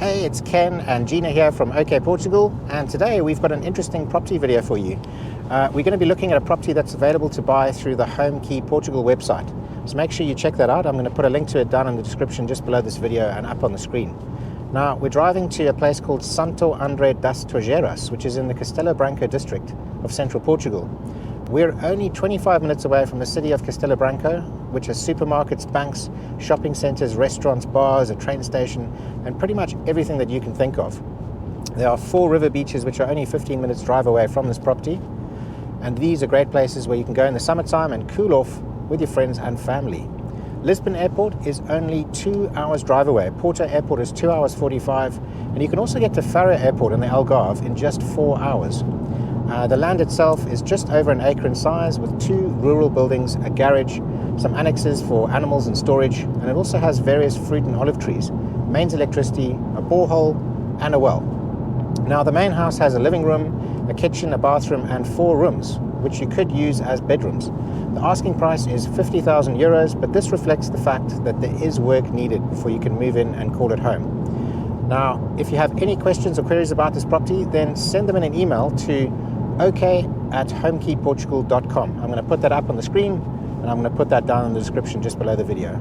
Hey, it's Ken and Gina here from Acre, Portugal, and today we've got an interesting property video for you. We're going to be looking at a property that's available to buy through the HomeKey Portugal website. So make sure you check that out. I'm going to put a link to it down in the description just below this video and up on the screen. Now, we're driving to a place called Santo André das Tojeiras, which is in the Castelo Branco district of central Portugal. We're only 25 minutes away from the city of Castelo Branco, which has supermarkets, banks, shopping centres, restaurants, bars, a train station, and pretty much everything that you can think of. There are 4 river beaches which are only 15 minutes drive away from this property, and these are great places where you can go in the summertime and cool off with your friends and family. Lisbon Airport is only 2 hours drive away. Porto Airport is 2 hours 45, and you can also get to Faro Airport in the Algarve in just 4 hours. The land itself is just over an acre in size, with 2 rural buildings, a garage, some annexes for animals and storage, and it also has various fruit and olive trees, mains electricity, a borehole, and a well. Now, the main house has a living room, a kitchen, a bathroom, and 4 rooms, which you could use as bedrooms. The asking price is 50,000 euros, but this reflects the fact that there is work needed before you can move in and call it home. Now, if you have any questions or queries about this property, then send them in an email to ok@homekeyportugal.com. I'm going to put that up on the screen, and I'm going to put that down in the description just below the video.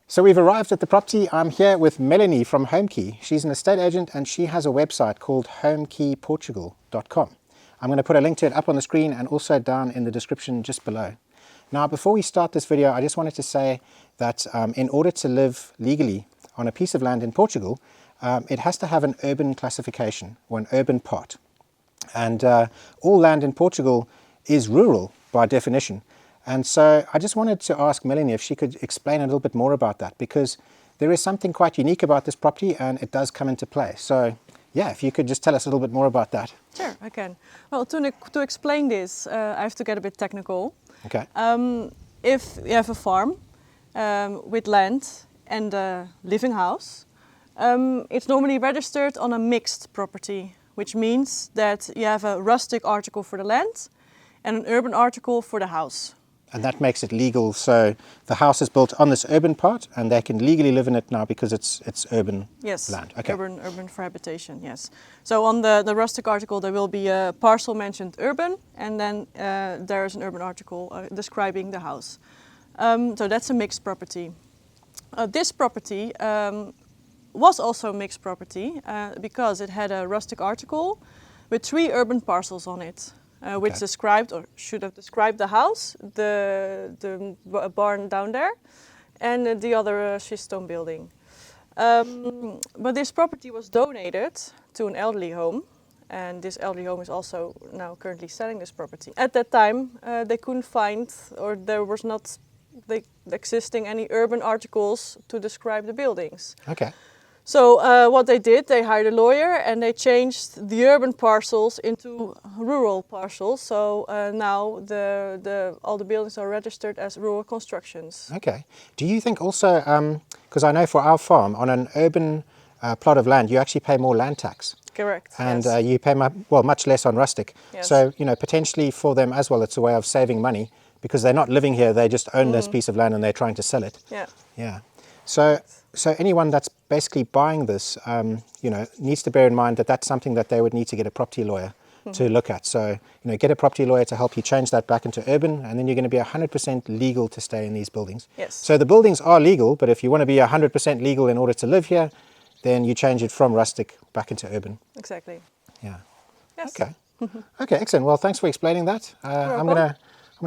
So we've arrived at the property. I'm here with Melanie from HomeKey. She's an estate agent and she has a website called homekeyportugal.com. I'm going to put a link to it up on the screen and also down in the description just below. Now, before we start this video, I just wanted to say that in order to live legally on a piece of land in Portugal, it has to have an urban classification or an urban part. And all land in Portugal is rural by definition. And so I just wanted to ask Melanie if she could explain a little bit more about that, because there is something quite unique about this property and it does come into play. So yeah, if you could just tell us a little bit more about that. Sure, I can. Well, to explain this, I have to get a bit technical. Okay. If you have a farm with land and a living house, it's normally registered on a mixed property, which means that you have a rustic article for the land and an urban article for the house. And that makes it legal, so the house is built on this urban part and they can legally live in it now because it's urban land. Okay. Urban for habitation, yes. So on the rustic article there will be a parcel mentioned urban, and then there is an urban article describing the house. So that's a mixed property. This property was also a mixed property because it had a rustic article with 3 urban parcels on it, which described, or should have described, the house, the barn down there, and the other schist stone building. But this property was donated to an elderly home, and this elderly home is also now currently selling this property. At that time, they couldn't find, or there was not existing any urban articles to describe the buildings. Okay. So what they did, they hired a lawyer and they changed the urban parcels into rural parcels. So now all the buildings are registered as rural constructions. Okay. Do you think also, because I know for our farm, on an urban plot of land, you actually pay more land tax. Correct. And yes. you pay much less on rustic. Yes. So, potentially for them as well, it's a way of saving money because they're not living here, they just own this piece of land and they're trying to sell it. Yeah. Yeah. So anyone that's basically buying this, needs to bear in mind that that's something that they would need to get a property lawyer to look at. So, get a property lawyer to help you change that back into urban, and then you're going to be 100% legal to stay in these buildings. Yes. So the buildings are legal, but if you want to be 100% legal in order to live here, then you change it from rustic back into urban. Exactly. Yeah. Yes. Okay. Okay, excellent. Well, thanks for explaining that. I'm going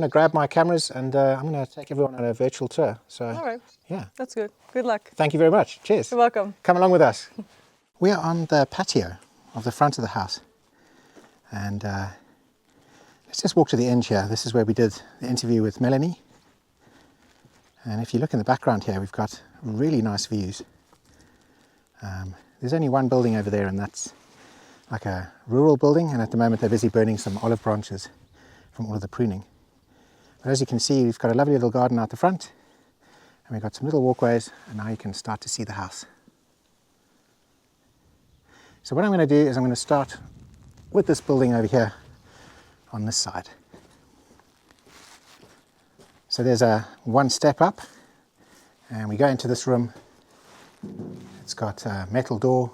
to grab my cameras and I'm going to take everyone on a virtual tour. So, all right. Yeah. That's good. Good luck. Thank you very much. Cheers. You're welcome. Come along with us. We are on the patio of the front of the house. And let's just walk to the end here. This is where we did the interview with Melanie. And if you look in the background here, we've got really nice views. There's only one building over there, and that's like a rural building. And at the moment, they're busy burning some olive branches from all of the pruning. But as you can see, we've got a lovely little garden out the front, and we've got some little walkways, and now you can start to see the house. So what I'm going to do is I'm going to start with this building over here on this side. So there's one step up, and we go into this room. It's got a metal door,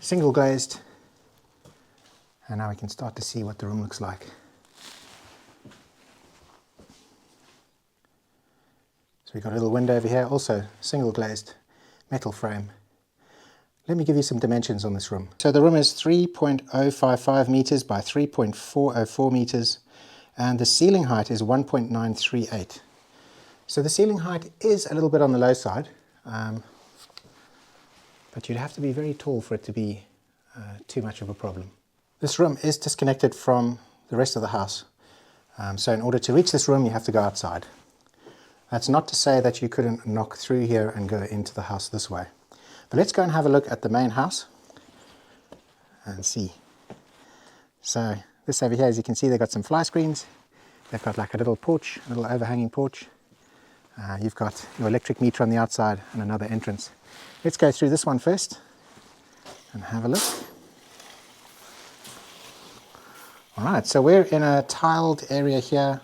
single glazed, and now we can start to see what the room looks like. So we've got a little window over here, also single glazed metal frame. Let me give you some dimensions on this room. So the room is 3.055 meters by 3.404 meters, and the ceiling height is 1.938. So the ceiling height is a little bit on the low side, but you'd have to be very tall for it to be too much of a problem. This room is disconnected from the rest of the house, so in order to reach this room you have to go outside. That's not to say that you couldn't knock through here and go into the house this way. But let's go and have a look at the main house and see. So this over here, as you can see, they've got some fly screens. They've got like a little porch, a little overhanging porch. You've got your electric meter on the outside and another entrance. Let's go through this one first and have a look. Alright, so we're in a tiled area here.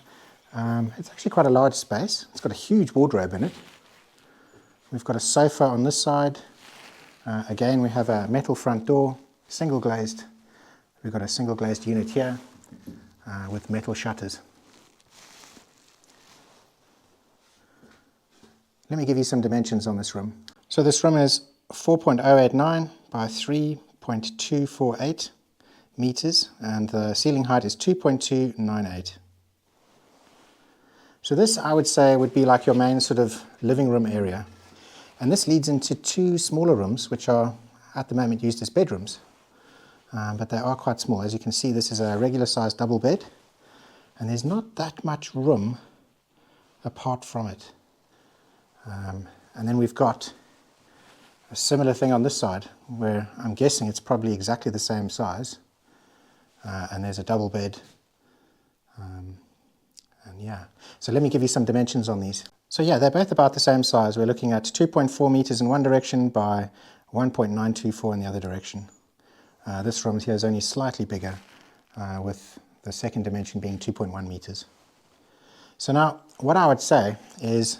It's actually quite a large space. It's got a huge wardrobe in it. We've got a sofa on this side. Again, we have a metal front door, single glazed. We've got a single glazed unit here with metal shutters. Let me give you some dimensions on this room. So this room is 4.089 by 3.248 meters, and the ceiling height is 2.298. So this, I would say, would be like your main sort of living room area. And this leads into two smaller rooms, which are at the moment used as bedrooms. But they are quite small. As you can see, this is a regular sized double bed, and there's not that much room apart from it. And then we've got a similar thing on this side, where I'm guessing it's probably exactly the same size. And there's a double bed. And yeah, so let me give you some dimensions on these. So yeah, they're both about the same size. We're looking at 2.4 meters in one direction by 1.924 in the other direction. This room here is only slightly bigger, with the second dimension being 2.1 meters. So now, what I would say is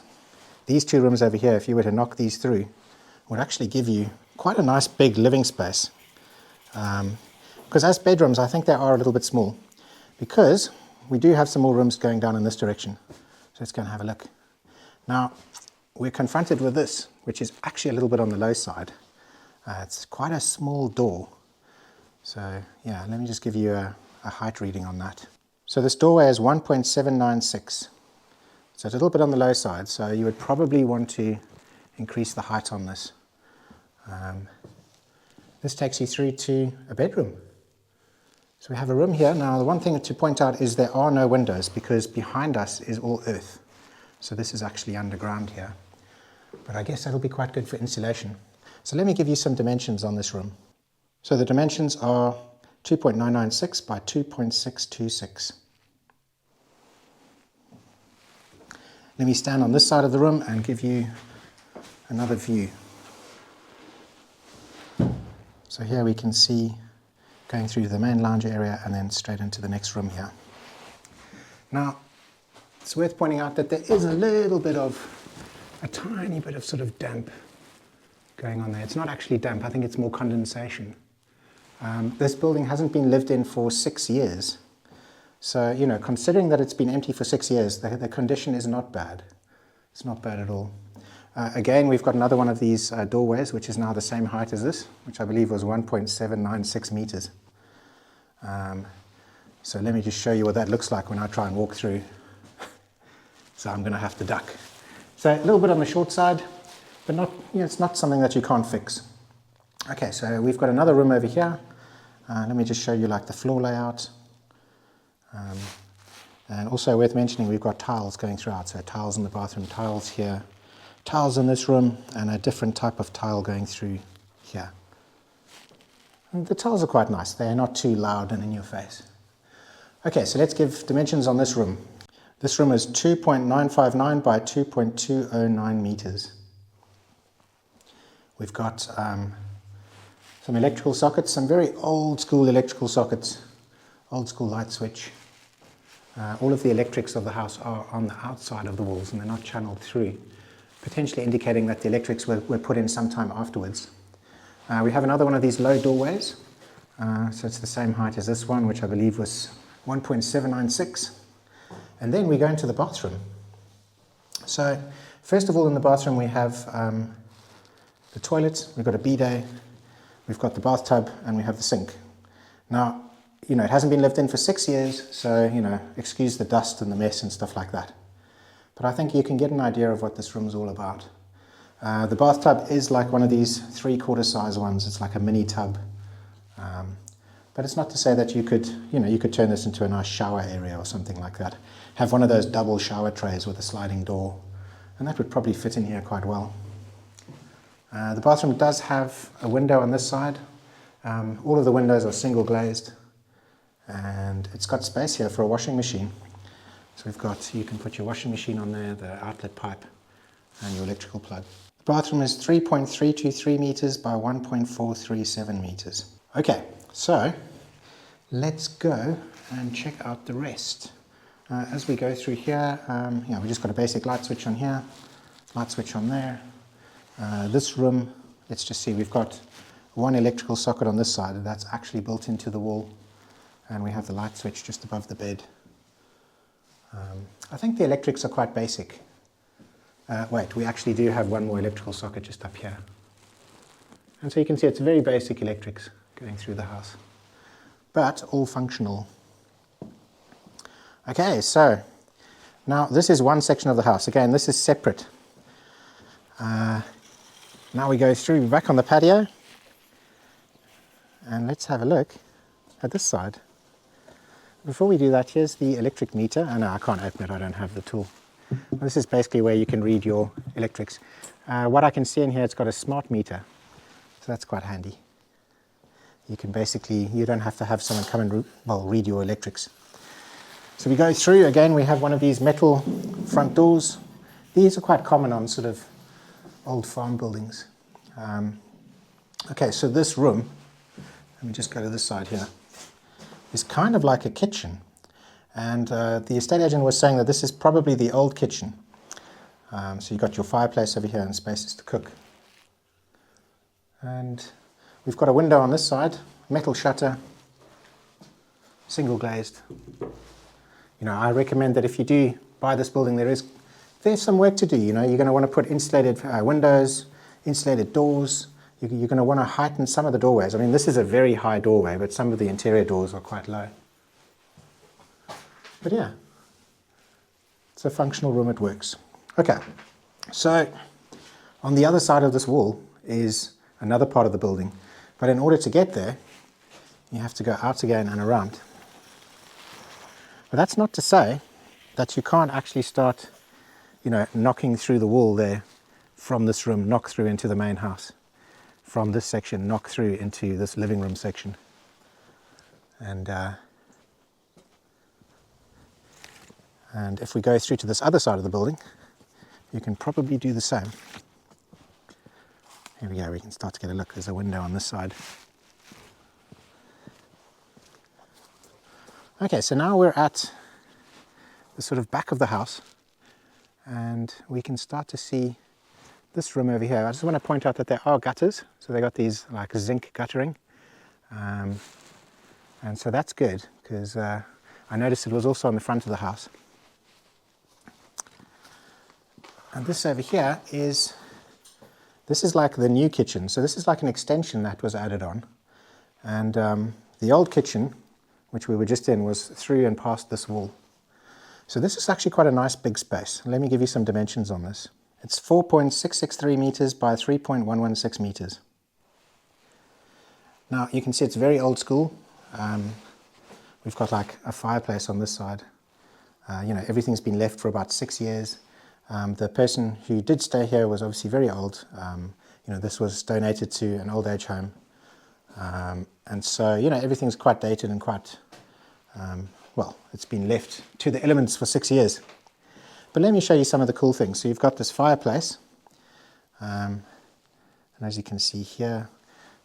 these two rooms over here, if you were to knock these through, would actually give you quite a nice big living space. Because as bedrooms, I think they are a little bit small, because we do have some more rooms going down in this direction. So let's go and have a look. Now, we're confronted with this, which is actually a little bit on the low side. It's quite a small door. So yeah, let me just give you a height reading on that. So this doorway is 1.796. So it's a little bit on the low side, so you would probably want to increase the height on this. This takes you through to a bedroom. So we have a room here. Now the one thing to point out is there are no windows, because behind us is all earth. So this is actually underground here. But I guess that'll be quite good for insulation. So let me give you some dimensions on this room. So the dimensions are 2.996 by 2.626. Let me stand on this side of the room and give you another view. So here we can see going through the main lounge area and then straight into the next room here. Now, it's worth pointing out that there is a tiny bit of sort of damp going on there. It's not actually damp, I think it's more condensation. This building hasn't been lived in for 6 years. So, you know, considering that it's been empty for 6 years, the condition is not bad. It's not bad at all. Again, we've got another one of these doorways, which is now the same height as this, which I believe was 1.796 meters. So let me just show you what that looks like when I try and walk through. So I'm going to have to duck. So a little bit on the short side, but not, you know, it's not something that you can't fix. Okay, so we've got another room over here. Let me just show you like the floor layout. And also worth mentioning, we've got tiles going throughout. So tiles in the bathroom, tiles here, tiles in this room, and a different type of tile going through here. And the tiles are quite nice. They're not too loud and in your face. Okay, so let's give dimensions on this room. This room is 2.959 by 2.209 meters. We've got some electrical sockets, some very old school electrical sockets, old school light switch. All of the electrics of the house are on the outside of the walls and they're not channeled through, potentially indicating that the electrics were put in sometime afterwards. We have another one of these low doorways. So it's the same height as this one, which I believe was 1.796. And then we go into the bathroom. So first of all, in the bathroom we have the toilet, we've got a bidet, we've got the bathtub, and we have the sink. Now, it hasn't been lived in for 6 years, so, excuse the dust and the mess and stuff like that. But I think you can get an idea of what this room's all about. The bathtub is like one of these 3/4 size ones. It's like a mini tub. But it's not to say that you could turn this into a nice shower area or something like that. Have one of those double shower trays with a sliding door, and that would probably fit in here quite well. The bathroom does have a window on this side. All of the windows are single glazed, and it's got space here for a washing machine. So you can put your washing machine on there, the outlet pipe, and your electrical plug. The bathroom is 3.323 meters by 1.437 meters. Okay, so let's go and check out the rest. As we go through here, we just got a basic light switch on here, light switch on there. This room, let's just see, we've got one electrical socket on this side, and that's actually built into the wall, and we have the light switch just above the bed. I think the electrics are quite basic. Wait, we actually do have one more electrical socket just up here. And so you can see it's very basic electrics going through the house, but all functional. Okay, so now this is one section of the house. Again, this is separate. Now we go through back on the patio, and let's have a look at this side. Before we do that, here's the electric meter. Oh no, I can't open it, I don't have the tool. This is basically where you can read your electrics. What I can see in here, it's got a smart meter, so that's quite handy. You don't have to have someone come and read your electrics. So we go through, again we have one of these metal front doors. These are quite common on sort of old farm buildings. Okay, so this room, let me just go to this side here, is kind of like a kitchen. And the estate agent was saying that this is probably the old kitchen. So you've got your fireplace over here and spaces to cook. And we've got a window on this side, metal shutter, single glazed. I recommend that if you do buy this building, there's some work to do. You're going to want to put insulated windows, insulated doors. You're going to want to heighten some of the doorways. I mean, this is a very high doorway, but some of the interior doors are quite low. But yeah, it's a functional room, it works. Okay, so on the other side of this wall is another part of the building. But in order to get there, you have to go out again and around. But that's not to say that you can't actually start, knocking through the wall there from this room, knock through into the main house. From this section, knock through into this living room section. And if we go through to this other side of the building, you can probably do the same. Here we go, we can start to get a look. There's a window on this side. Okay, so now we're at the sort of back of the house, and we can start to see this room over here. I just want to point out that there are gutters, so they got these like zinc guttering, and so that's good, because I noticed it was also on the front of the house. And this over here is like the new kitchen. So this is like an extension that was added on. And the old kitchen, which we were just in, was through and past this wall. So this is actually quite a nice big space. Let me give you some dimensions on this. It's 4.663 meters by 3.116 meters. Now you can see it's very old school. We've got like a fireplace on this side. Everything's been left for about 6 years. The person who did stay here was obviously very old. This was donated to an old age home. And so, everything's quite dated and quite, it's been left to the elements for 6 years. But let me show you some of the cool things. So you've got this fireplace. And as you can see here,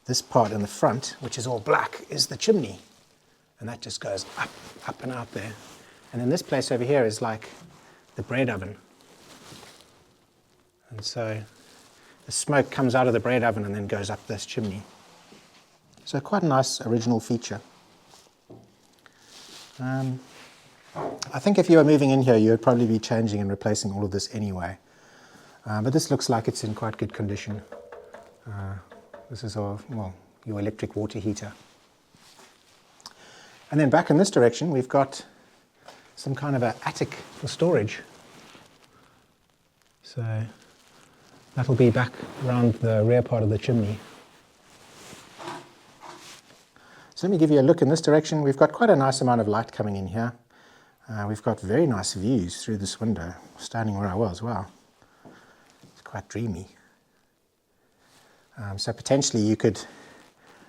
this part in the front, which is all black, is the chimney. And that just goes up and out there. And then this place over here is like the bread oven. And so the smoke comes out of the bread oven and then goes up this chimney. So quite a nice original feature. I think if you were moving in here, you would probably be changing and replacing all of this anyway. But this looks like it's in quite good condition. This is your electric water heater. And then back in this direction, we've got some kind of an attic for storage. So that'll be back around the rear part of the chimney. So let me give you a look in this direction. We've got quite a nice amount of light coming in here. We've got very nice views through this window, standing where I was. Wow, it's quite dreamy. So potentially you could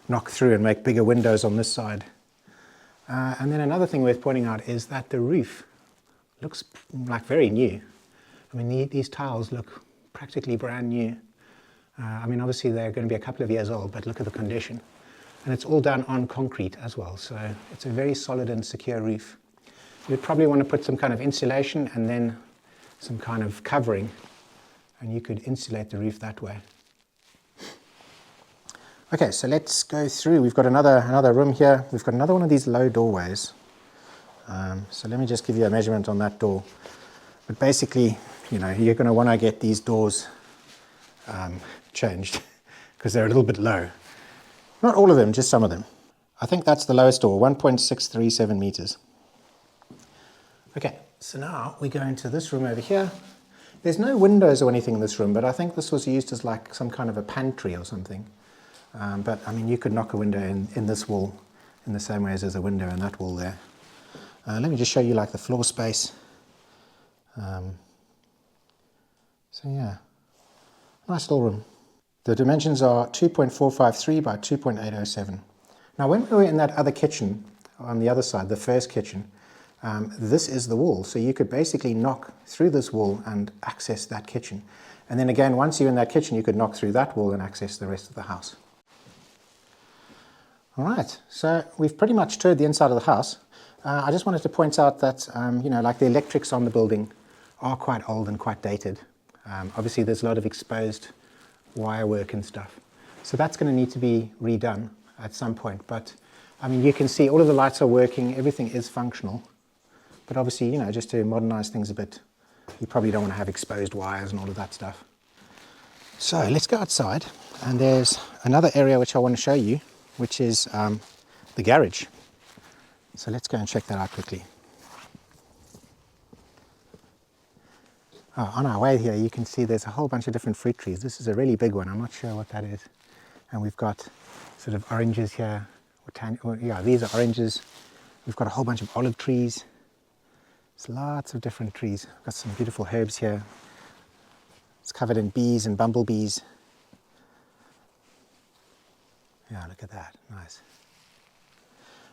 knock through and make bigger windows on this side. And then another thing worth pointing out is that the roof looks like very new. I mean, these tiles look practically brand new. I mean, obviously they're going to be a couple of years old, but look at the condition. And it's all done on concrete as well, so it's a very solid and secure roof. You'd probably want to put some kind of insulation and then some kind of covering, and you could insulate the roof that way. Okay, so let's go through. We've got another room here. We've got another one of these low doorways. So let me just give you a measurement on that door. But basically, you know, you're going to want to get these doors changed because they're a little bit low. Not all of them, just some of them. I think that's the lowest door, 1.637 meters. Okay, so now we go into this room over here. There's no windows or anything in this room, but I think this was used as like some kind of a pantry or something. But I mean, you could knock a window in this wall in the same way as there's a window in that wall there. Let me just show you like the floor space. So yeah, nice little room. The dimensions are 2.453 by 2.807. Now when we were in that other kitchen, on the other side, the first kitchen, this is the wall. So you could basically knock through this wall and access that kitchen. And then again, once you're in that kitchen, you could knock through that wall and access the rest of the house. All right, so we've pretty much toured the inside of the house. I just wanted to point out that, you know, like the electrics on the building are quite old and quite dated. Obviously, there's a lot of exposed wire work and stuff. So that's going to need to be redone at some point. But, I mean, you can see all of the lights are working, everything is functional. But obviously, you know, just to modernize things a bit, you probably don't want to have exposed wires and all of that stuff. So let's go outside, and there's another area which I want to show you, which is the garage. So let's go and check that out quickly. Oh, on our way here, you can see there's a whole bunch of different fruit trees. This is a really big one. I'm not sure what that is. And we've got sort of oranges here. Yeah, these are oranges. We've got a whole bunch of olive trees. There's lots of different trees. We've got some beautiful herbs here. It's covered in bees and bumblebees. Yeah, look at that. Nice.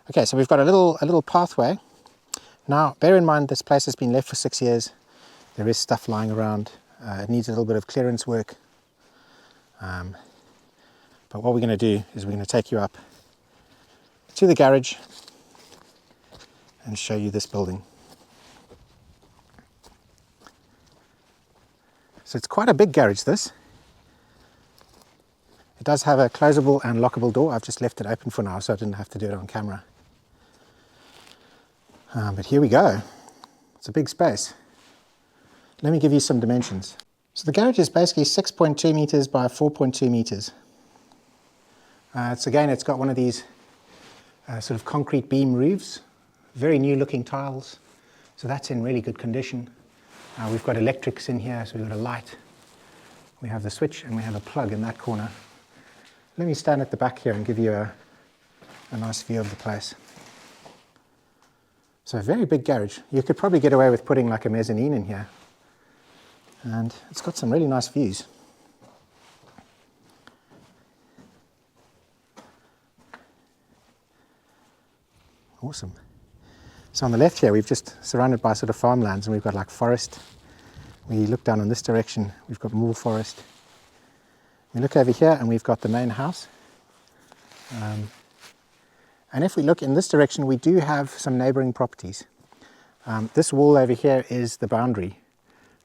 Okay, so we've got a little pathway. Now, bear in mind this place has been left for 6 years. There is stuff lying around. It needs a little bit of clearance work. But what we're going to do is we're going to take you up to the garage and show you this building. So it's quite a big garage, this. It does have a closable and lockable door. I've just left it open for now, so I didn't have to do it on camera. But here we go. It's a big space. Let me give you some dimensions. So the garage is basically 6.2 meters by 4.2 meters. It's got one of these sort of concrete beam roofs, very new looking tiles. So that's in really good condition. We've got electrics in here, so we've got a light. We have the switch and we have a plug in that corner. Let me stand at the back here and give you a nice view of the place. So a very big garage. You could probably get away with putting like a mezzanine in here. And it's got some really nice views. Awesome. So on the left here, we've just surrounded by sort of farmlands, and we've got like forest. We look down in this direction, we've got more forest. We look over here and we've got the main house. And if we look in this direction, we do have some neighboring properties. This wall over here is the boundary.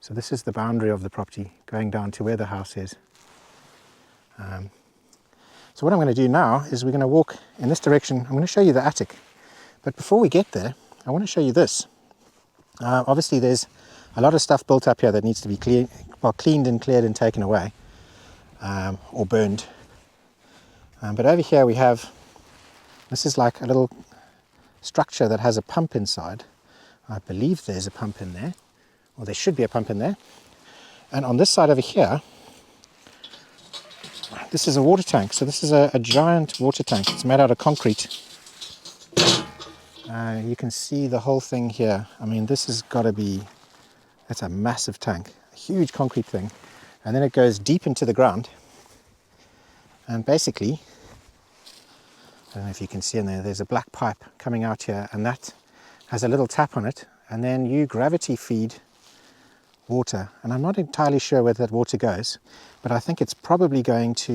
So this is the boundary of the property going down to where the house is. So what I'm going to do now is we're going to walk in this direction. I'm going to show you the attic. But before we get there, I want to show you this. Obviously there's a lot of stuff built up here that needs to be cleaned and cleared and taken away, or burned. But over here we have, this is like a little structure that has a pump inside. I believe there's a pump in there, or there should be a pump in there. And on this side over here, this is a water tank. So this is a giant water tank. It's made out of concrete. You can see the whole thing here. I mean, this has got to be, that's a massive tank, a huge concrete thing. And then it goes deep into the ground. And basically, I don't know if you can see in there, there's a black pipe coming out here, and that has a little tap on it. And then you gravity feed water. And I'm not entirely sure where that water goes, but I think it's probably going to,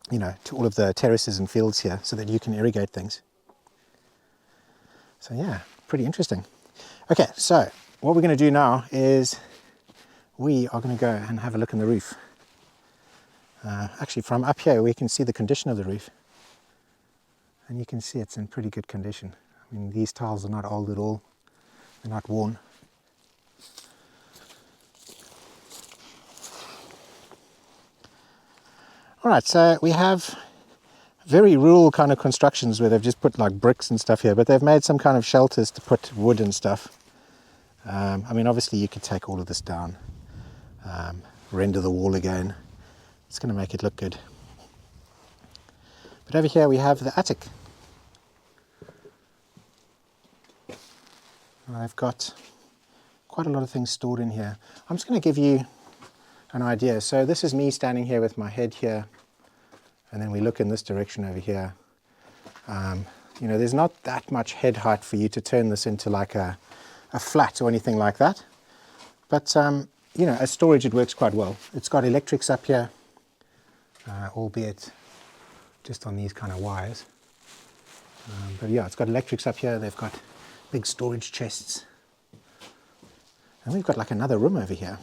you know, to all of the terraces and fields here so that you can irrigate things. So yeah, pretty interesting. Okay, so what we're going to do now is we are going to go and have a look in the roof. Actually, from up here we can see the condition of the roof, and you can see it's in pretty good condition. I mean, these tiles are not old at all, they're not worn. Alright, so we have very rural kind of constructions where they've just put like bricks and stuff here, but they've made some kind of shelters to put wood and stuff. I mean, obviously you could take all of this down, render the wall again. It's going to make it look good. But over here we have the attic. I've got quite a lot of things stored in here. I'm just going to give you an idea. So this is me standing here with my head here, and then we look in this direction over here. You know, there's not that much head height for you to turn this into like a flat or anything like that. But, you know, as storage it works quite well. It's got electrics up here, albeit just on these kind of wires. But yeah, it's got electrics up here. They've got big storage chests. And we've got like another room over here.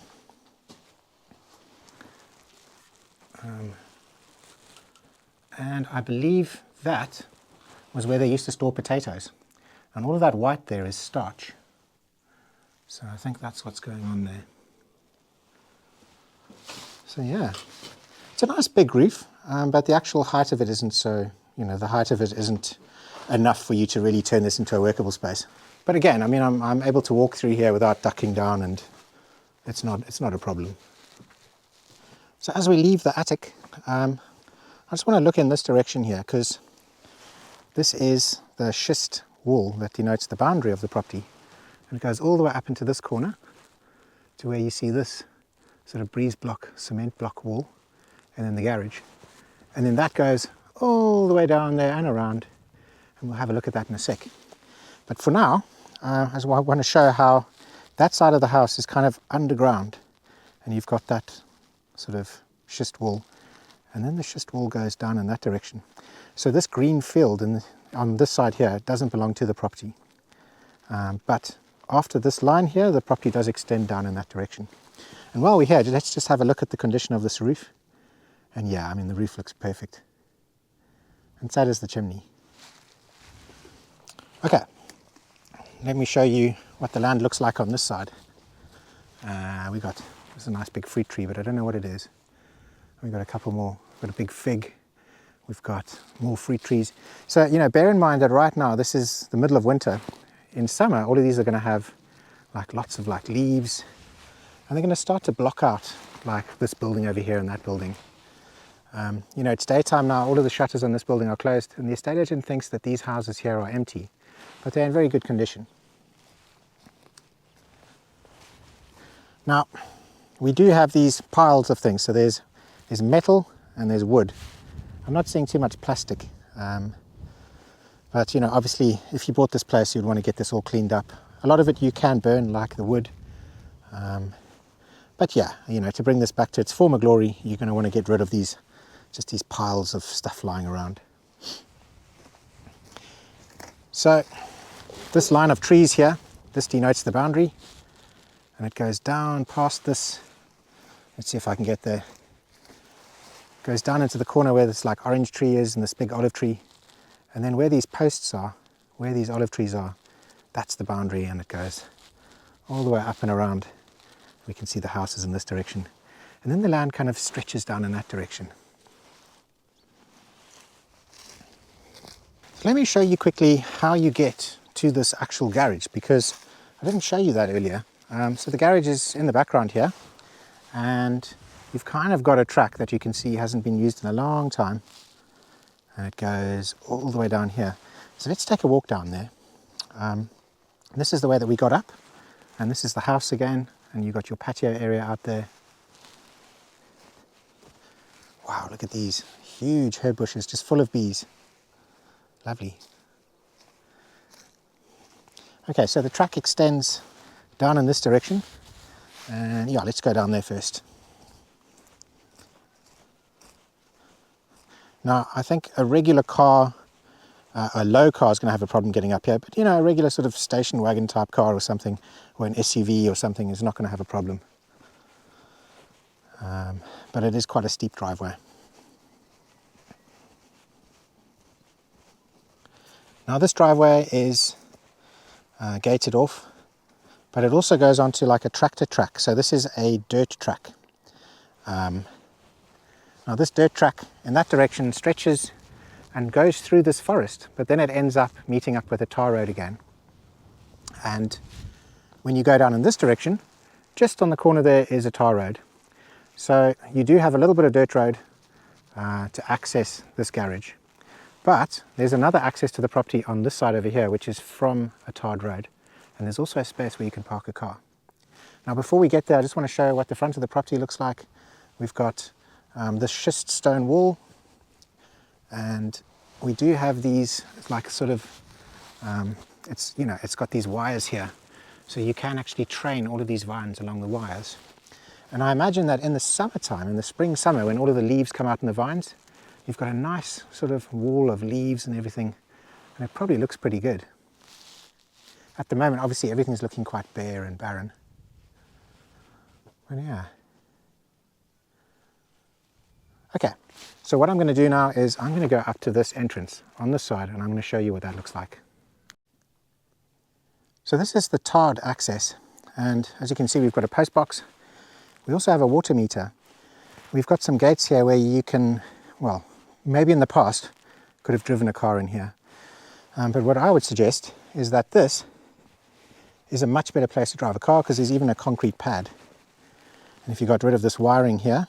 And I believe that was where they used to store potatoes. And all of that white there is starch. So I think that's what's going on there. So yeah, it's a nice big roof, but the actual height of it isn't so, you know, the height of it isn't enough for you to really turn this into a workable space. But again, I mean, I'm able to walk through here without ducking down, and it's not a problem. So as we leave the attic, I just want to look in this direction here, because this is the schist wall that denotes the boundary of the property. And it goes all the way up into this corner to where you see this sort of breeze block, cement block wall, and then the garage. And then that goes all the way down there and around, and we'll have a look at that in a sec. But for now, I want to show how that side of the house is kind of underground, and you've got that sort of schist wall, and then the schist wall goes down in that direction. So this green field on this side here doesn't belong to the property, but after this line here, the property does extend down in that direction. And while we're here, let's just have a look at the condition of this roof. And yeah, I mean, the roof looks perfect, and so does the chimney. Okay, let me show you what the land looks like on this side. There's a nice big fruit tree, but I don't know what it is. We've got a couple more. We've got a big fig. We've got more fruit trees. So, you know, bear in mind that right now, this is the middle of winter. In summer, all of these are going to have like lots of like leaves, and they're going to start to block out like this building over here and that building. You know, it's daytime now. All of the shutters on this building are closed, and the estate agent thinks that these houses here are empty, but they're in very good condition. Now, we do have these piles of things. So there's metal and there's wood. I'm not seeing too much plastic, but you know, obviously if you bought this place, you'd want to get this all cleaned up. A lot of it you can burn, like the wood, but yeah, you know, to bring this back to its former glory, you're going to want to get rid of these piles of stuff lying around. So this line of trees here, this denotes the boundary, and it goes down past this. Let's see if I can get there. Goes down into the corner where this like orange tree is and this big olive tree. And then where these posts are, where these olive trees are, that's the boundary, and it goes all the way up and around. We can see the houses in this direction. And then the land kind of stretches down in that direction. So let me show you quickly how you get to this actual garage, because I didn't show you that earlier. So the garage is in the background here, and you've kind of got a track that you can see hasn't been used in a long time, and it goes all the way down here. So let's take a walk down there. This is the way that we got up, and this is the house again, and you've got your patio area out there. Wow, look at these huge herb bushes just full of bees. Lovely. Okay, so the track extends down in this direction, and yeah, let's go down there first. Now, I think a regular car, a low car is going to have a problem getting up here, but you know, a regular sort of station wagon type car or something, or an SUV or something is not going to have a problem. But it is quite a steep driveway. Now this driveway is gated off, but it also goes onto like a tractor track. So this is a dirt track. Now this dirt track in that direction stretches and goes through this forest, but then it ends up meeting up with a tar road again. And when you go down in this direction, just on the corner there is a tar road. So you do have a little bit of dirt road to access this garage. But there's another access to the property on this side over here, which is from a tarred road. And there's also a space where you can park a car. Now before we get there, I just want to show what the front of the property looks like. We've got this schist stone wall, and we do have these like sort of, it's got these wires here. So you can actually train all of these vines along the wires. And I imagine that in the summertime, in the spring, summer, when all of the leaves come out in the vines, you've got a nice sort of wall of leaves and everything, and it probably looks pretty good. At the moment, obviously, everything's looking quite bare and barren. But yeah. Okay, so what I'm going to do now is I'm going to go up to this entrance on this side, and I'm going to show you what that looks like. So this is the tarred access, and as you can see, we've got a post box. We also have a water meter. We've got some gates here where you can, well, maybe in the past could have driven a car in here. But what I would suggest is that this is a much better place to drive a car, because there's even a concrete pad. And if you got rid of this wiring here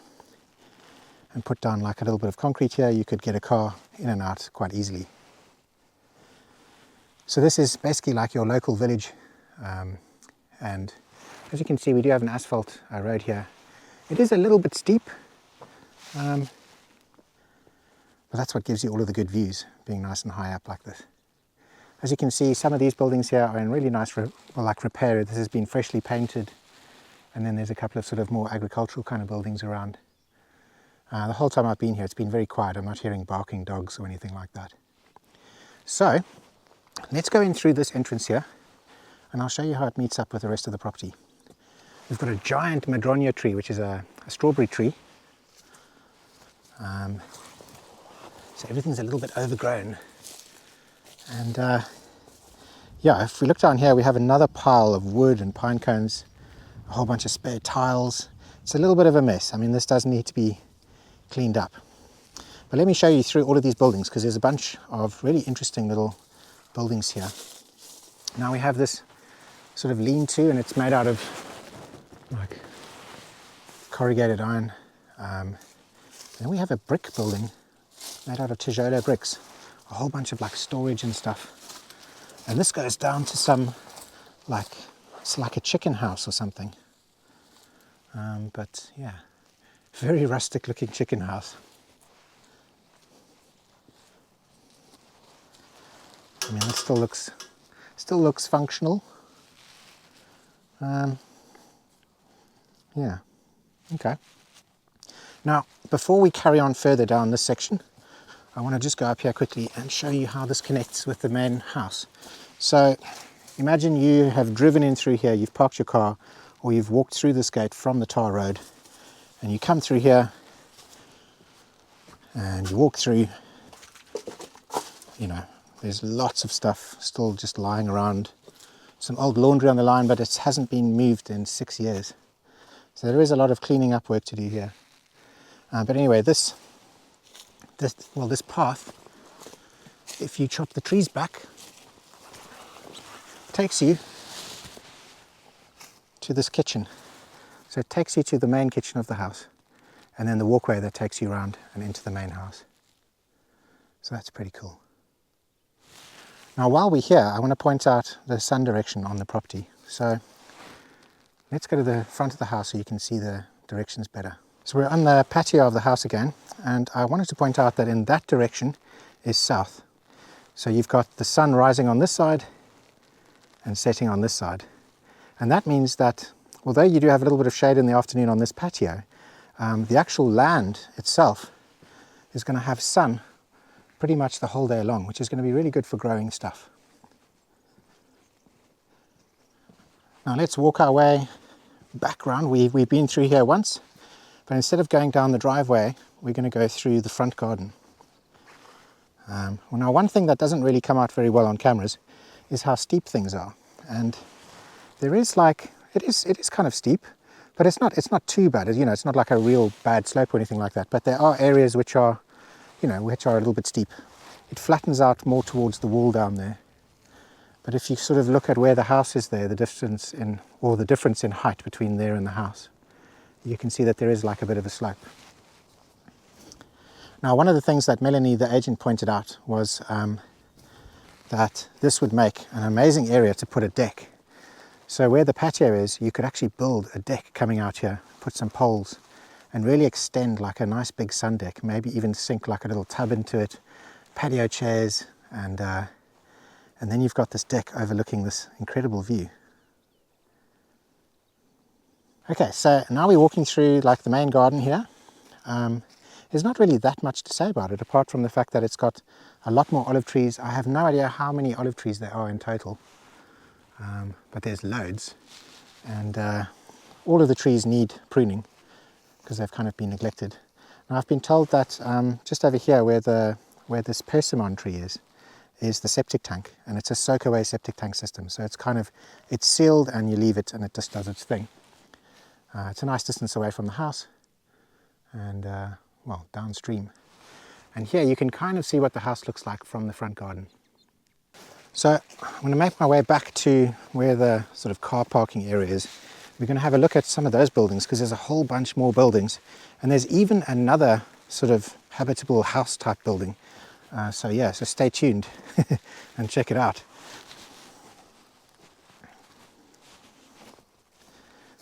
and put down like a little bit of concrete here, you could get a car in and out quite easily. So this is basically like your local village. And as you can see, we do have an asphalt road here. It is a little bit steep, but that's what gives you all of the good views, being nice and high up like this. As you can see, some of these buildings here are in really nice repair. This has been freshly painted, and then there's a couple of sort of more agricultural kind of buildings around. The whole time I've been here, it's been very quiet. I'm not hearing barking dogs or anything like that. So let's go in through this entrance here, and I'll show you how it meets up with the rest of the property. We've got a giant madronia tree, which is a strawberry tree. So everything's a little bit overgrown. And yeah, if we look down here, we have another pile of wood and pine cones, a whole bunch of spare tiles. It's a little bit of a mess. I mean, this does need to be cleaned up. But let me show you through all of these buildings, because there's a bunch of really interesting little buildings here. Now we have this sort of lean-to, and it's made out of like corrugated iron. Then we have a brick building made out of tijolo bricks, a whole bunch of like storage and stuff. And this goes down to some like, it's like a chicken house or something. But yeah, very rustic looking chicken house. I mean, it still looks functional. Yeah, okay. Now, before we carry on further down this section, I want to just go up here quickly and show you how this connects with the main house. So imagine you have driven in through here, you've parked your car, or you've walked through this gate from the tar road, and you come through here, And you walk through, you know, there's lots of stuff still just lying around. Some old laundry on the line, but it hasn't been moved in 6 years. So there is a lot of cleaning up work to do here. But anyway, this path, if you chop the trees back, takes you to this kitchen. So it takes you to the main kitchen of the house, and then the walkway that takes you around and into the main house. So that's pretty cool. Now while we're here, I want to point out the sun direction on the property. So let's go to the front of the house so you can see the directions better. So we're on the patio of the house again, and I wanted to point out that in that direction is south. So you've got the sun rising on this side and setting on this side. And that means that although you do have a little bit of shade in the afternoon on this patio, the actual land itself is going to have sun pretty much the whole day long, which is going to be really good for growing stuff. Now let's walk our way back round. We've been through here once, but instead of going down the driveway, we're going to go through the front garden. Well, now one thing that doesn't really come out very well on cameras is how steep things are. And there is it is kind of steep, but it's not too bad. You know, it's not like a real bad slope or anything like that. But there are areas which are, you know, which are a little bit steep. It flattens out more towards the wall down there. But if you sort of look at where the house is there, the difference in height between there and the house, you can see that there is like a bit of a slope. Now, one of the things that Melanie, the agent, pointed out was that this would make an amazing area to put a deck. So where the patio is, you could actually build a deck coming out here, put some poles, and really extend like a nice big sun deck, maybe even sink like a little tub into it, patio chairs, and then you've got this deck overlooking this incredible view. Okay, so now we're walking through like the main garden here. There's not really that much to say about it, apart from the fact that it's got a lot more olive trees. I have no idea how many olive trees there are in total, but there's loads. And all of the trees need pruning because they've kind of been neglected. Now I've been told that just over here where this persimmon tree is the septic tank, and it's a soak away septic tank system. So it's sealed and you leave it and it just does its thing. It's a nice distance away from the house and well, downstream. And here you can kind of see what the house looks like from the front garden. So I'm going to make my way back to where the sort of car parking area is. We're going to have a look at some of those buildings because there's a whole bunch more buildings, and there's even another sort of habitable house type building. So stay tuned and check it out.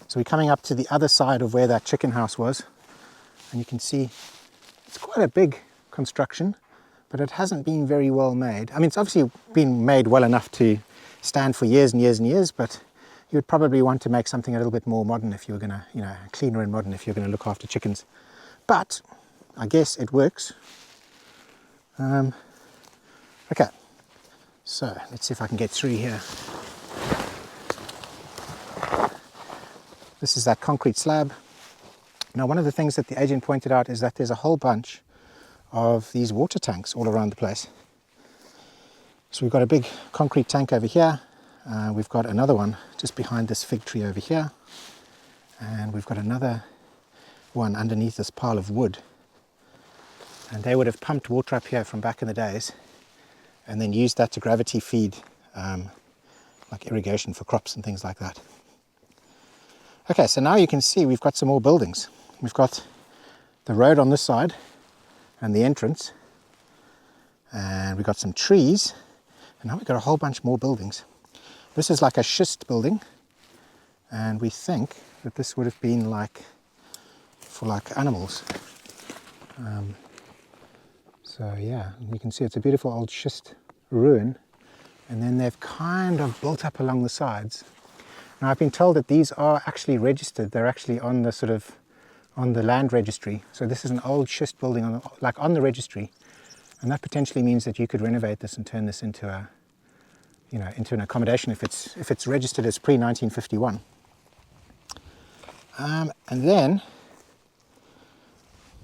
So we're coming up to the other side of where that chicken house was, and you can see it's quite a big construction, but it hasn't been very well made. I mean, it's obviously been made well enough to stand for years and years and years, but you would probably want to make something a little bit more modern if you were going to, cleaner and modern if you're going to look after chickens. But I guess it works. Okay, so let's see if I can get through here. This is that concrete slab. Now, one of the things that the agent pointed out is that there's a whole bunch of these water tanks all around the place. So we've got a big concrete tank over here. We've got another one just behind this fig tree over here. And we've got another one underneath this pile of wood. And they would have pumped water up here from back in the days and then used that to gravity feed like irrigation for crops and things like that. Okay, so now you can see we've got some more buildings. We've got the road on this side and the entrance, and we've got some trees, and now we've got a whole bunch more buildings. This is like a schist building, and we think that this would have been like for like animals. So yeah, you can see it's a beautiful old schist ruin, and then they've kind of built up along the sides. Now I've been told that these are actually registered. They're actually on the land registry. So this is an old schist building on the registry, and that potentially means that you could renovate this and turn this into an accommodation if it's registered as pre-1951. And then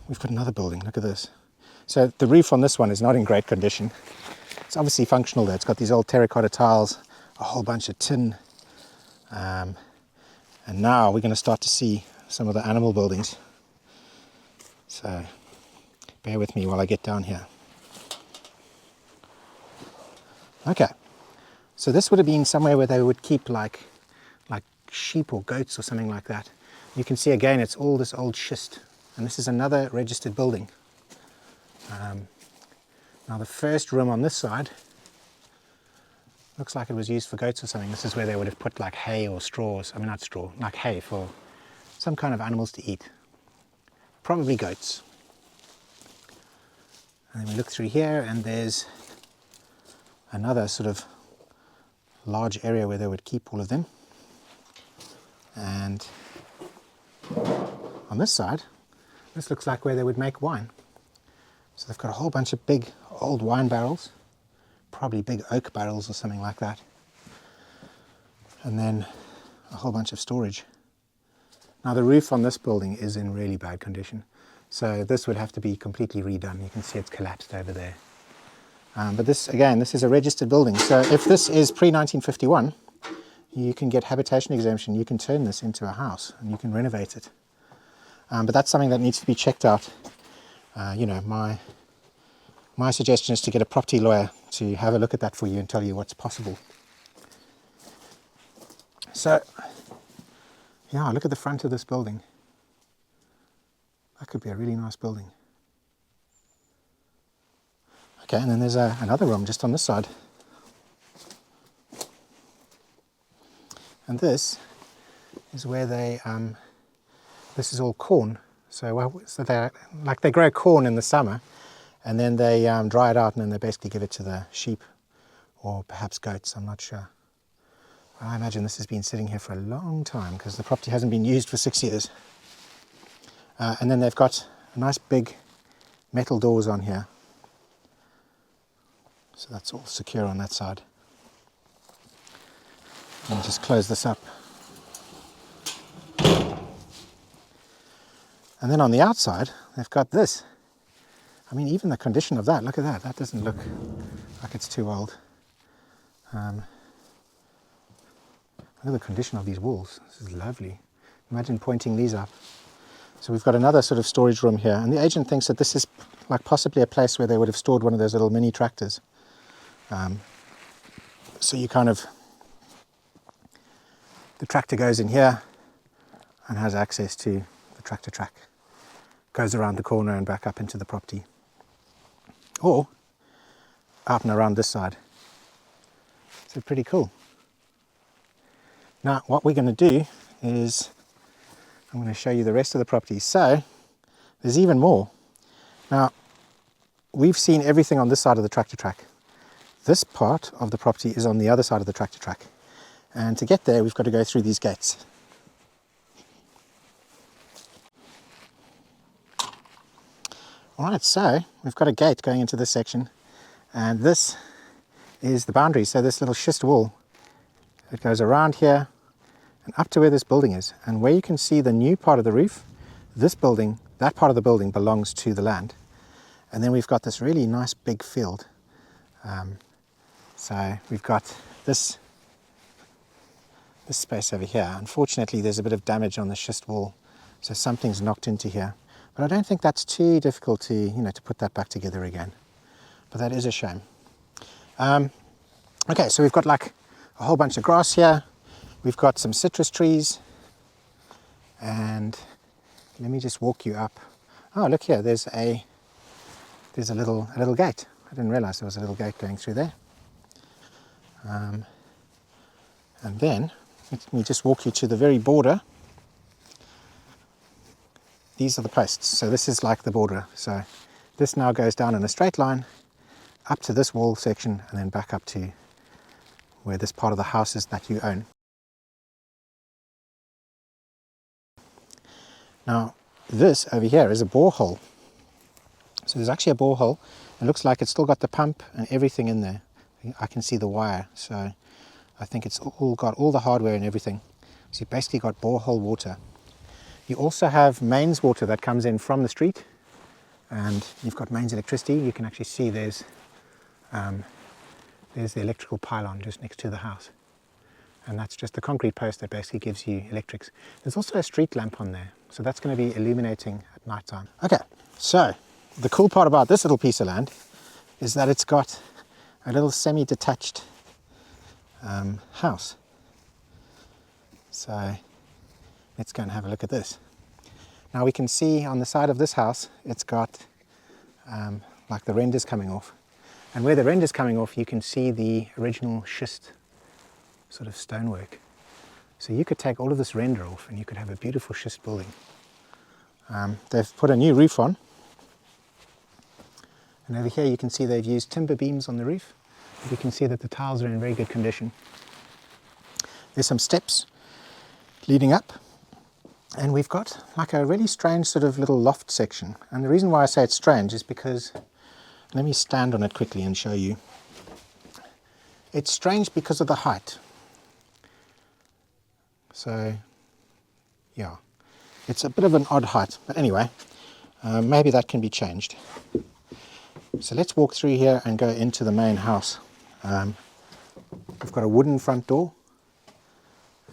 we've got another building. Look at this. So the roof on this one is not in great condition. It's obviously functional though. It's got these old terracotta tiles, a whole bunch of tin, and now we're going to start to see some of the animal buildings. So bear with me while I get down here. Okay, so this would have been somewhere where they would keep like sheep or goats or something like that. You can see again it's all this old schist, and this is another registered building. Now the first room on this side looks like it was used for goats or something. This is where they would have put like hay or straws, I mean not straw, like hay for some kind of animals to eat. Probably goats. And then we look through here and there's another sort of large area where they would keep all of them. And on this side, this looks like where they would make wine. So they've got a whole bunch of big old wine barrels, probably big oak barrels or something like that. And then a whole bunch of storage. Now the roof on this building is in really bad condition. So this would have to be completely redone. You can see it's collapsed over there. But this, again, this is a registered building. So if this is pre-1951, you can get habitation exemption. You can turn this into a house and you can renovate it. But that's something that needs to be checked out. You know, my suggestion is to get a property lawyer to have a look at that for you and tell you what's possible. So, yeah, look at the front of this building. That could be a really nice building. Okay, and then there's another room just on this side. And this is where they, this is all corn. So they grow corn in the summer and then they dry it out and then they basically give it to the sheep or perhaps goats, I'm not sure. I imagine this has been sitting here for a long time because the property hasn't been used for 6 years. And then they've got nice big metal doors on here. So that's all secure on that side. And just close this up. And then on the outside, they've got this. I mean, even the condition of that, look at that. That doesn't look like it's too old. Look at the condition of these walls. This is lovely. Imagine pointing these up. So we've got another sort of storage room here. And the agent thinks that this is like possibly a place where they would have stored one of those little mini tractors. So you kind of, the tractor goes in here and has access to the tractor track. Goes around the corner and back up into the property. Or out and around this side. So pretty cool. Now what we're going to do is I'm going to show you the rest of the property. So there's even more. Now we've seen everything on this side of the tractor track. This part of the property is on the other side of the tractor track. And to get there we've got to go through these gates. Alright, so we've got a gate going into this section and this is the boundary. So this little schist wall, it goes around here and up to where this building is. And where you can see the new part of the roof, this building, that part of the building belongs to the land. And then we've got this really nice big field. So we've got this space over here. Unfortunately, there's a bit of damage on the schist wall, so something's knocked into here. But I don't think that's too difficult to, you know, to put that back together again. But that is a shame. Okay, so we've got like a whole bunch of grass here. We've got some citrus trees. And let me just walk you up. Oh, look here, there's a little gate. I didn't realize there was a little gate going through there. And then let me just walk you to the very border. These are the posts, so this is like the border. So this now goes down in a straight line up to this wall section and then back up to where this part of the house is that you own. Now this over here is a borehole. So there's actually a borehole. It looks like it's still got the pump and everything in there. I can see the wire, so I think it's all got all the hardware and everything. So you've basically got borehole water. You also have mains water that comes in from the street and you've got mains electricity. You can actually see there's the electrical pylon just next to the house. And that's just the concrete post that basically gives you electrics. There's also a street lamp on there, so that's going to be illuminating at night time. Okay, so the cool part about this little piece of land is that it's got a little semi-detached house. So let's go and have a look at this. Now we can see on the side of this house, it's got like the renders coming off. And where the render's coming off, you can see the original schist sort of stonework. So you could take all of this render off and you could have a beautiful schist building. They've put a new roof on. And over here you can see they've used timber beams on the roof. You can see that the tiles are in very good condition. There's some steps leading up. And we've got like a really strange sort of little loft section. And the reason why I say it's strange is because, let me stand on it quickly and show you. It's strange because of the height. So, yeah, it's a bit of an odd height, but anyway, maybe that can be changed. So let's walk through here and go into the main house. We've got a wooden front door,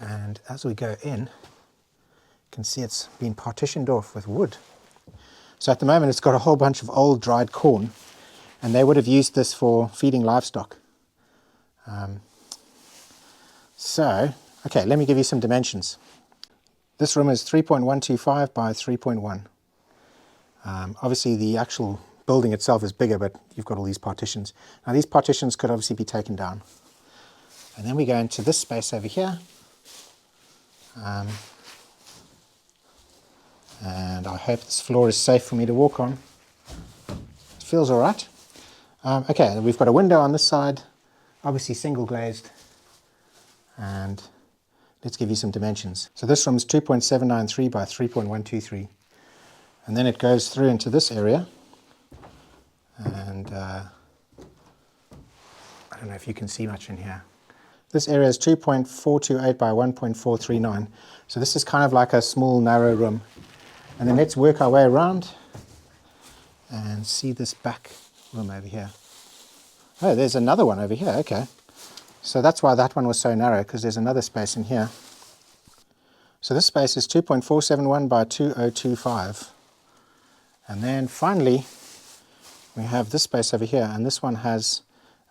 and as we go in, you can see it's been partitioned off with wood. So at the moment it's got a whole bunch of old dried corn, and they would have used this for feeding livestock. Okay, let me give you some dimensions. This room is 3.125 by 3.1. Obviously the actual building itself is bigger, but you've got all these partitions. Now these partitions could obviously be taken down. And then we go into this space over here. And I hope this floor is safe for me to walk on. It feels all right. Okay, we've got a window on this side, obviously single glazed. And let's give you some dimensions. So this room is 2.793 by 3.123. And then it goes through into this area. And I don't know if you can see much in here. This area is 2.428 by 1.439. So this is kind of like a small narrow room. And then let's work our way around and see this back room over here. Oh, there's another one over here, okay. So that's why that one was so narrow, because there's another space in here. So this space is 2.471 by 2025. And then finally, we have this space over here, and this one has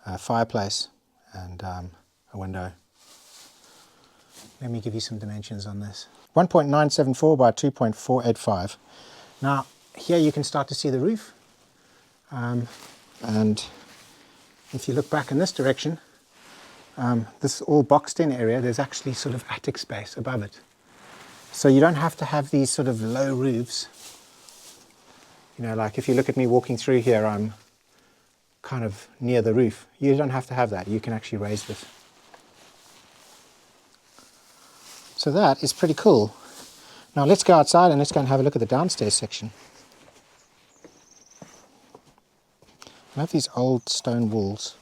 a fireplace and a window. Let me give you some dimensions on this. 1.974 by 2.485. Now, here you can start to see the roof. And if you look back in this direction, this all boxed in area, there's actually sort of attic space above it. So you don't have to have these sort of low roofs. You know, like if you look at me walking through here, I'm kind of near the roof. You don't have to have that. You can actually raise this. So that is pretty cool. Now let's go outside and let's go and have a look at the downstairs section. I have these old stone walls.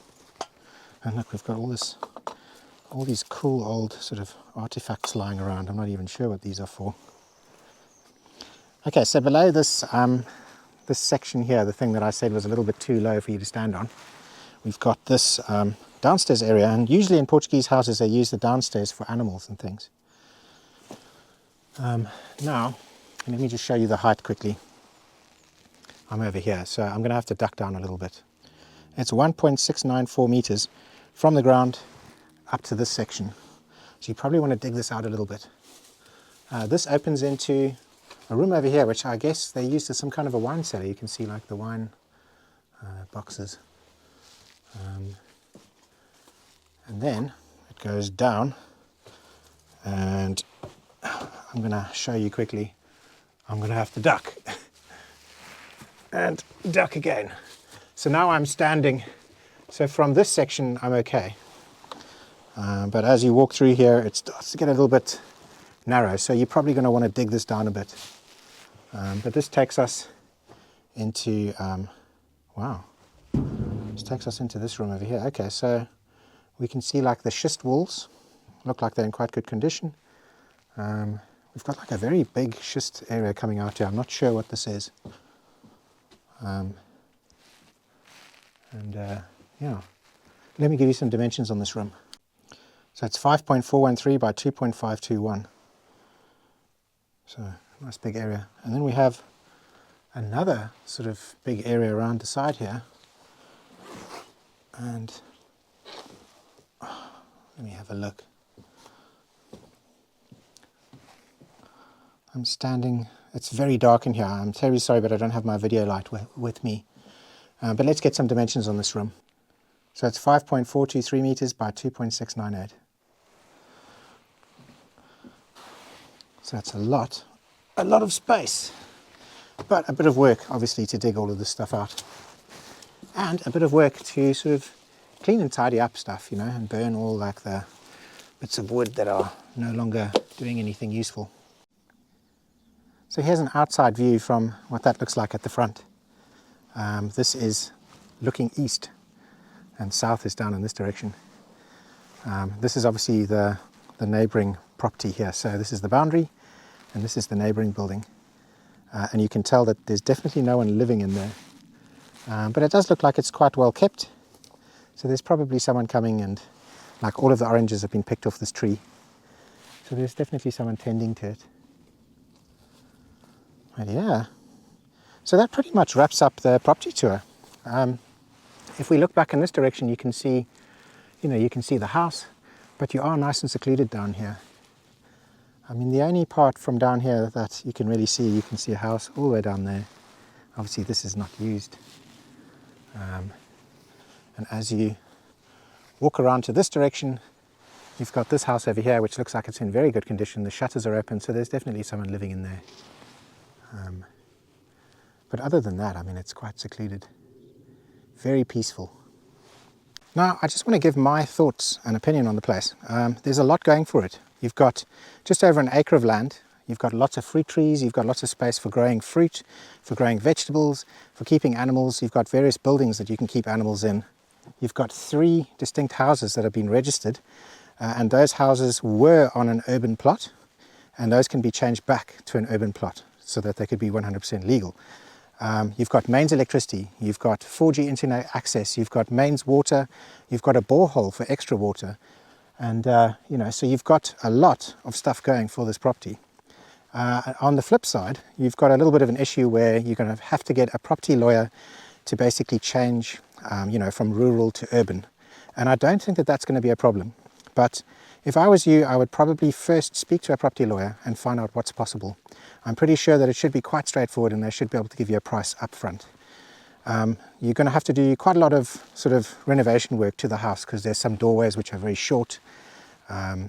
And look, we've got all these cool old sort of artifacts lying around. I'm not even sure what these are for. Okay, so below this this section here, the thing that I said was a little bit too low for you to stand on, we've got this downstairs area, and usually in Portuguese houses they use the downstairs for animals and things. Now, let me just show you the height quickly. I'm over here, so I'm going to have to duck down a little bit. It's 1.694 meters from the ground up to this section. So you probably want to dig this out a little bit. This opens into a room over here, which I guess they used as some kind of a wine cellar. You can see like the wine boxes. And then it goes down, and I'm going to show you quickly. I'm going to have to duck and duck again. So now I'm standing. So from this section I'm okay. But as you walk through here, it starts to get a little bit narrow. So you're probably going to want to dig this down a bit. But this takes us into, wow, this takes us into this room over here. Okay, so we can see like the schist walls look like they're in quite good condition. We've got like a very big schist area coming out here. I'm not sure what this is. Yeah, let me give you some dimensions on this room. So it's 5.413 by 2.521. So nice big area. And then we have another sort of big area around the side here. And let me have a look. I'm standing, it's very dark in here. I'm terribly sorry, but I don't have my video light with me. But let's get some dimensions on this room. So it's 5.423 meters by 2.698. So that's a lot of space, but a bit of work obviously to dig all of this stuff out, and a bit of work to sort of clean and tidy up stuff, you know, and burn all like the bits of wood that are no longer doing anything useful. So here's an outside view from what that looks like at the front. This is looking east, and south is down in this direction. This is obviously the neighbouring property here. So this is the boundary, and this is the neighbouring building. And you can tell that there's definitely no one living in there. But it does look like it's quite well kept. So there's probably someone coming, and like all of the oranges have been picked off this tree. So there's definitely someone tending to it. But yeah, so that pretty much wraps up the property tour. If we look back in this direction, you can see, you can see the house, but you are nice and secluded down here. I mean, the only part from down here that you can really see, you can see a house all the way down there. Obviously this is not used. And as you walk around to this direction, you've got this house over here, which looks like it's in very good condition. The shutters are open, so there's definitely someone living in there. But other than that, I mean, it's quite secluded. Very peaceful. Now, I just want to give my thoughts and opinion on the place. There's a lot going for it. You've got just over an acre of land. You've got lots of fruit trees. You've got lots of space for growing fruit, for growing vegetables, for keeping animals. You've got various buildings that you can keep animals in. You've got 3 distinct houses that have been registered, and those houses were on an urban plot, and those can be changed back to an urban plot so that they could be 100% legal. You've got mains electricity, you've got 4G internet access, you've got mains water, you've got a borehole for extra water, and so you've got a lot of stuff going for this property. On the flip side, you've got a little bit of an issue where you're going to have to get a property lawyer to basically change, from rural to urban, and I don't think that that's going to be a problem. But if I was you, I would probably first speak to a property lawyer and find out what's possible. I'm pretty sure that it should be quite straightforward, and they should be able to give you a price up front. You're going to have to do quite a lot of sort of renovation work to the house because there's some doorways which are very short. I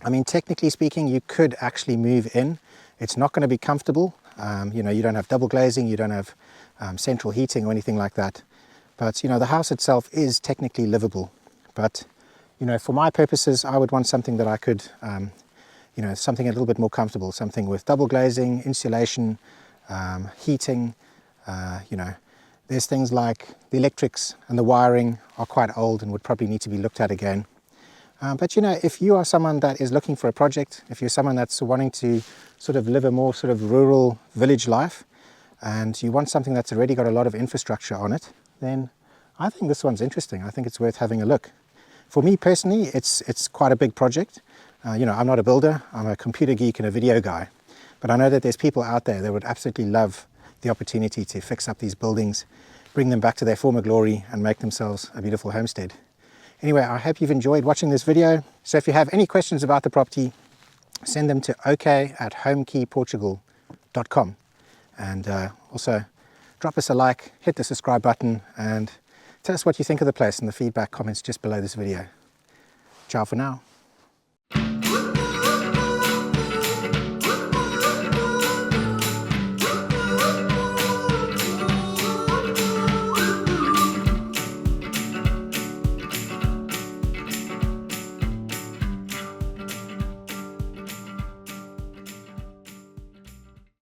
mean, technically speaking, you could actually move in. It's not going to be comfortable. You don't have double glazing, you don't have central heating or anything like that. But, the house itself is technically livable. But, for my purposes, I would want something that I could, something a little bit more comfortable, something with double glazing, insulation, heating, There's things like the electrics and the wiring are quite old and would probably need to be looked at again. But if you are someone that is looking for a project, if you're someone that's wanting to sort of live a more sort of rural village life, and you want something that's already got a lot of infrastructure on it, then I think this one's interesting. I think it's worth having a look. For me personally, it's quite a big project. I'm not a builder, I'm a computer geek and a video guy. But I know that there's people out there that would absolutely love the opportunity to fix up these buildings, bring them back to their former glory and make themselves a beautiful homestead. Anyway, I hope you've enjoyed watching this video. So if you have any questions about the property, send them to ok@homekeyportugal.com. And also drop us a like, hit the subscribe button, and tell us what you think of the place in the feedback comments just below this video. Ciao for now.